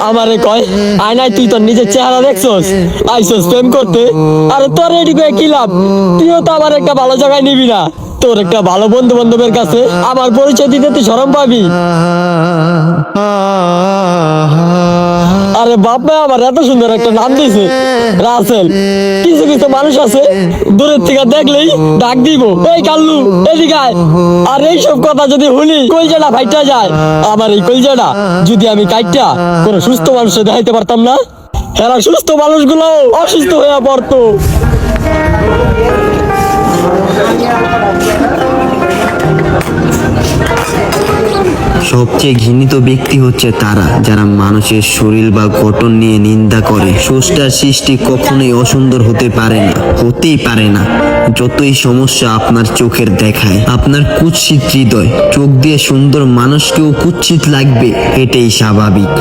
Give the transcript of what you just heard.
আমারে কয় আয়নায় তুই তোর নিজের চেহারা দেখছস, আইছস প্রেম করতে। আরে তোর রেডি করে কি লাভ? তুইও তো আমার একটা ভালো জায়গায় নিবি না। তোর একটা ভালো বন্ধু বান্ধবের কাছে আমার পরিচয় দিতে তুই শরম পাবি। আরে বাপ মা আমার এত সুন্দর একটা নাম দিয়েছে রাসেল। কিছু কিছু মানুষ আছে দূরের থেকে দেখলেই ডাক দিব, এই কাল্লু এদিকে আয়। আর এইসব কথা যদি শুনি কলজাটা ফাইটা যায়। আমার এই কলজাটা যদি আমি কাইটা কোনো সুস্থ মানুষে দেখাইতে পারতাম না, এরা সুস্থ মানুষগুলো অসুস্থ হয়ে পড়তো। সবচেয়ে ঘৃণিত ব্যক্তি হচ্ছে তারা যারা মানুষের শরীর বা গঠন নিয়ে নিন্দা করে। স্রষ্টার সৃষ্টি কখনোই অসুন্দর হতে পারে না, হতেই পারে না। যতই সমস্যা আপনার চোখের দেখায়, আপনার কুৎসিত হৃদয় চোখ দিয়ে সুন্দর মানুষকেও কুৎসিত লাগবে, এটাই স্বাভাবিক।